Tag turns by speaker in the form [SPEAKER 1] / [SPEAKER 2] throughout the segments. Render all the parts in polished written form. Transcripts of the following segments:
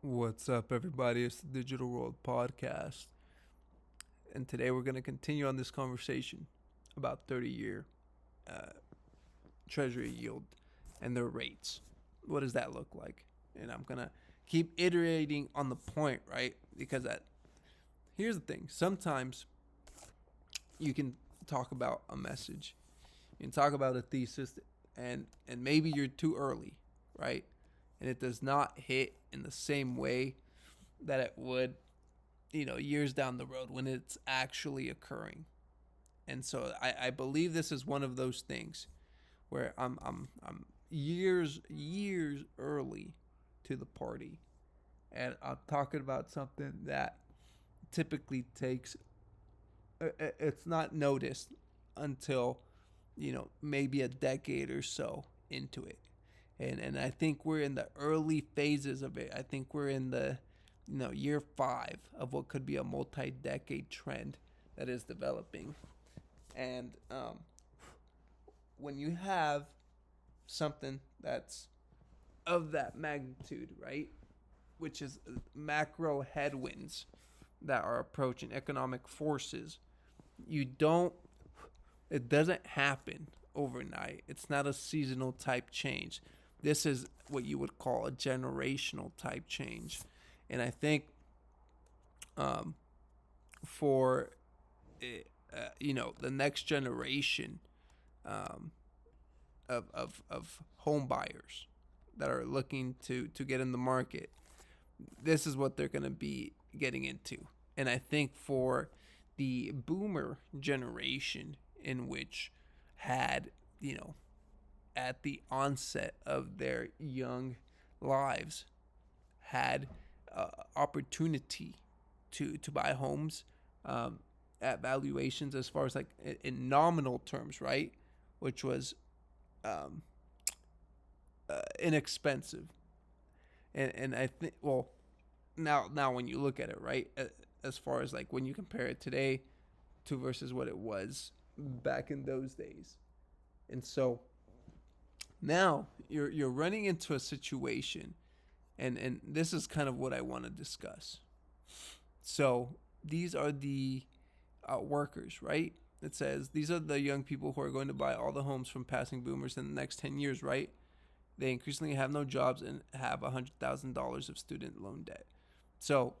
[SPEAKER 1] What's up, everybody? It's the Digital World Podcast. And today we're going to continue on this conversation about 30-year uh, Treasury yield and their rates. What does that look like? And I'm going to keep iterating on the point, right? Because here's the thing. Sometimes you can talk about a message, you can talk about a thesis, and maybe you're too early, right? And it does not hit in the same way that it would, years down the road when it's actually occurring. And so I believe this is one of those things where I'm years early to the party, and I'm talking about something that typically takes it's not noticed until maybe a decade or so into it. And I think we're in the early phases of it. I think we're in the year 5 of what could be a multi-decade trend that is developing. And when you have something that's of that magnitude, right, which is macro headwinds that are approaching, economic forces, you don't it doesn't happen overnight. It's not a seasonal type change. This is what you would call a generational type change. And I think um, for the next generation um, of home buyers that are looking to get in the market, this is what they're going to be getting into. And I think for the boomer generation, in which had, at the onset of their young lives, had opportunity to buy homes at valuations as far as like in nominal terms, right? Which was um, inexpensive. And I think, well, now when you look at it, right, as far as like when you compare it today to versus what it was back in those days. And so now you're running into a situation, and this is kind of what I want to discuss. So these are the workers, right? It says these are the young people who are going to buy all the homes from passing boomers in the next 10 years, right? They increasingly have no jobs and have $100,000 of student loan debt. So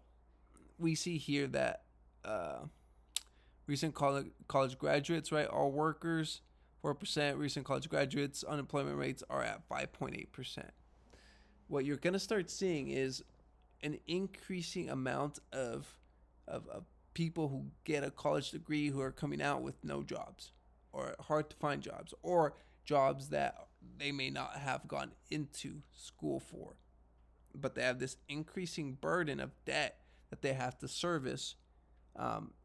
[SPEAKER 1] we see here that recent college graduates, right? All workers, 4%. Recent college graduates, unemployment rates are at 5.8%. What you're going to start seeing is an increasing amount of people who get a college degree who are coming out with no jobs or hard to find jobs or jobs that they may not have gone into school for. But they have this increasing burden of debt that they have to service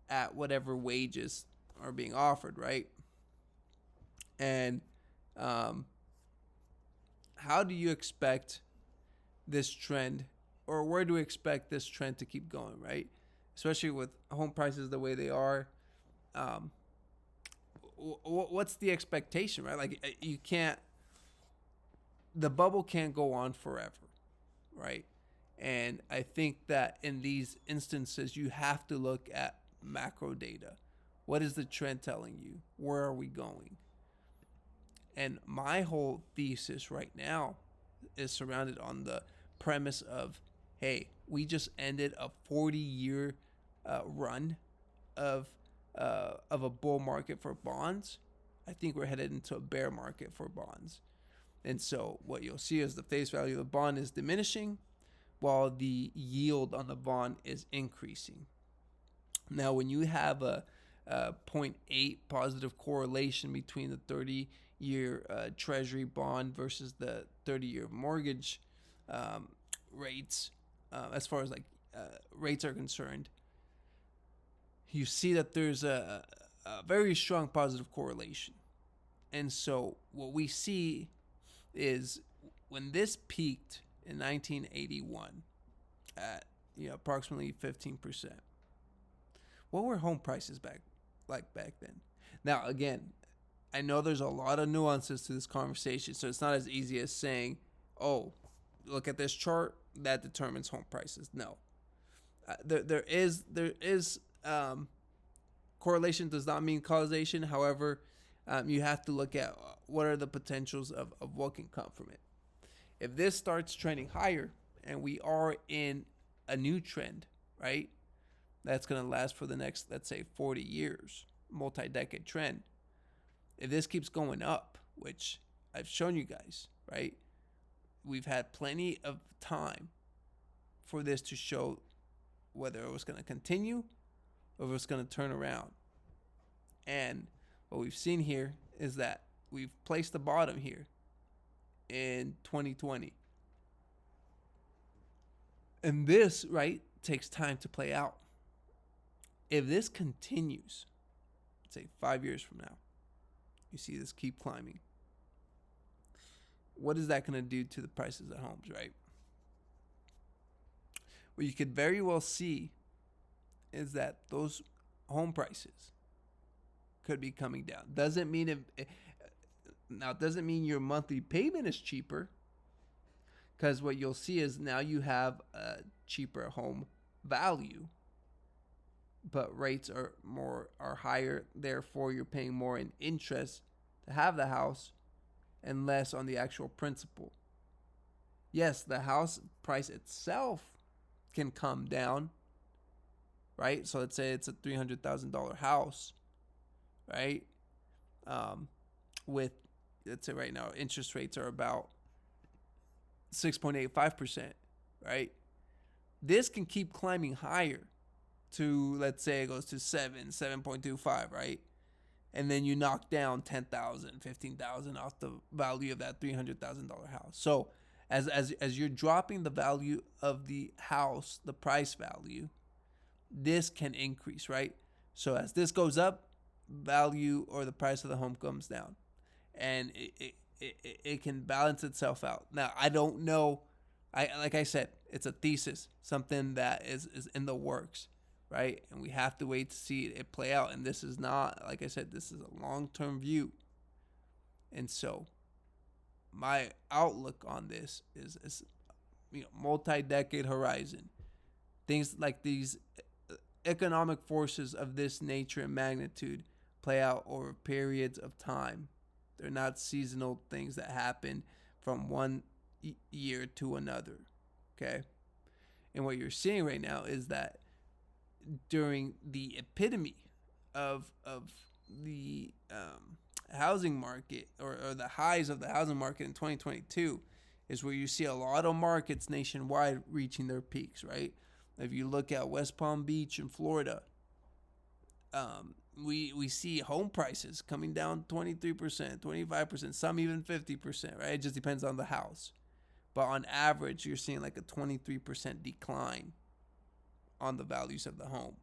[SPEAKER 1] at whatever wages are being offered, right? And um, how do you expect this trend, or where do we expect this trend to keep going, right? Especially with home prices the way they are. Um, what's the expectation, right? Like you can't, the bubble can't go on forever, right? And I think that in these instances, you have to look at macro data. What is the trend telling you? Where are we going? And my whole thesis right now is surrounded on the premise of, hey, we just ended a 40-year run of a bull market for bonds. I think we're headed into a bear market for bonds. And so what you'll see is the face value of the bond is diminishing while the yield on the bond is increasing. Now, when you have a 0.8 positive correlation between the 30-year treasury bond versus the 30-year mortgage rates, as far as like rates are concerned, you see that there's a very strong positive correlation. And so what we see is when this peaked in 1981 at approximately 15%. What were home prices back then? Now again, I know there's a lot of nuances to this conversation, so it's not as easy as saying, "Oh, look at this chart. that determines home prices. No, there is correlation does not mean causation. However, you have to look at what are the potentials of what can come from it. If this starts trending higher and we are in a new trend, right? That's going to last for the next, let's say, 40 years, multi-decade trend. If this keeps going up, which I've shown you guys, right? We've had plenty of time for this to show whether it was going to continue or if it was going to turn around. And what we've seen here is that we've placed the bottom here in 2020. And this, right, takes time to play out. If this continues, let's say 5 years from now, you see this keep climbing. What is that going to do to the prices of homes, right? What you could very well see is that those home prices could be coming down. Doesn't mean it doesn't mean your monthly payment is cheaper, because what you'll see is now you have a cheaper home value, but rates are higher. Therefore, you're paying more in interest to have the house and less on the actual principal. Yes, the house price itself can come down, right? So let's say it's a $300,000 house, right? With, let's say right now, interest rates are about 6.85%, right? This can keep climbing higher to, let's say it goes to 7.25, right? And then you knock down 10,000, 15,000 off the value of that $300,000 house. So as you're dropping the value of the house, the price value, this can increase, right? So as this goes up, value or the price of the home comes down, and it can balance itself out. Now, I don't know. Like I said, it's a thesis, something that is in the works, right? And we have to wait to see it play out. And this is not, like I said, this is a long-term view. And so my outlook on this is multi-decade horizon. Things like these economic forces of this nature and magnitude play out over periods of time. They're not seasonal things that happen from one year to another, okay? And what you're seeing right now is that during the epitome of the housing market, or the highs of the housing market in 2022, is where you see a lot of markets nationwide reaching their peaks, right? If you look at West Palm Beach in Florida, we see home prices coming down 23%, 25%, some even 50%, right? It just depends on the house. But on average, you're seeing like a 23% decline on the values of the home.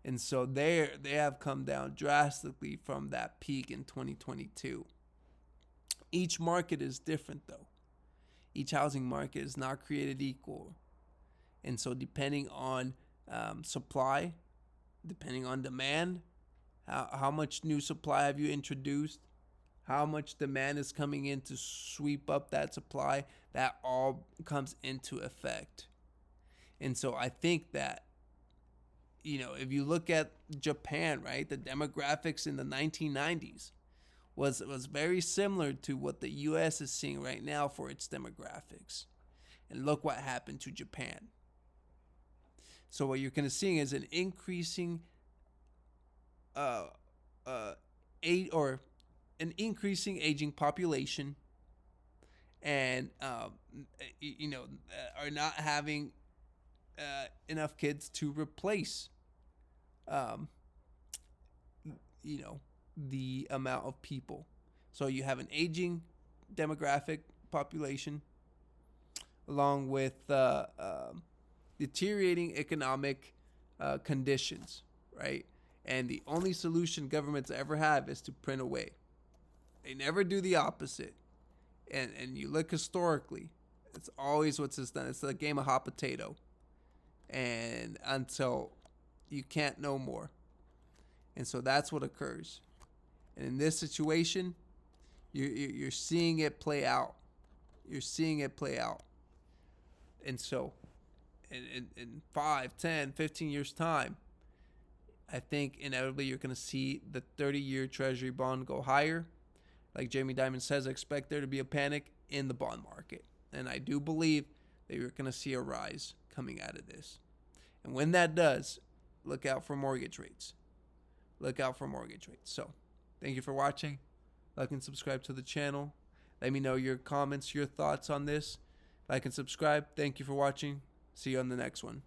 [SPEAKER 1] And so they have come down drastically from that peak in 2022. Each market is different, though. Each housing market is not created equal. And so depending on supply, depending on demand, how much new supply have you introduced, how much demand is coming in to sweep up that supply, that all comes into effect. And so I think that, if you look at Japan, right, the demographics in the 1990s was very similar to what the U.S. is seeing right now for its demographics. And look what happened to Japan. So what you're going to see is an increasing aging population, and are not having enough kids to replace the amount of people. So you have an aging demographic population along with deteriorating economic conditions, right? And the only solution governments ever have is to print away. They never do the opposite. And you look historically, it's always what's done. It's a game of hot potato. And until you can't no more. And so that's what occurs. And in this situation, you're seeing it play out. You're seeing it play out. And so in 5, 10, 15 years time, I think inevitably you're going to see the 30-year treasury bond go higher. Like Jamie Dimon says, I expect there to be a panic in the bond market. And I do believe that you're going to see a rise coming out of this. And when that does, look out for mortgage rates. Look out for mortgage rates. So, thank you for watching. Like and subscribe to the channel. Let me know your comments, your thoughts on this. Like and subscribe. Thank you for watching. See you on the next one.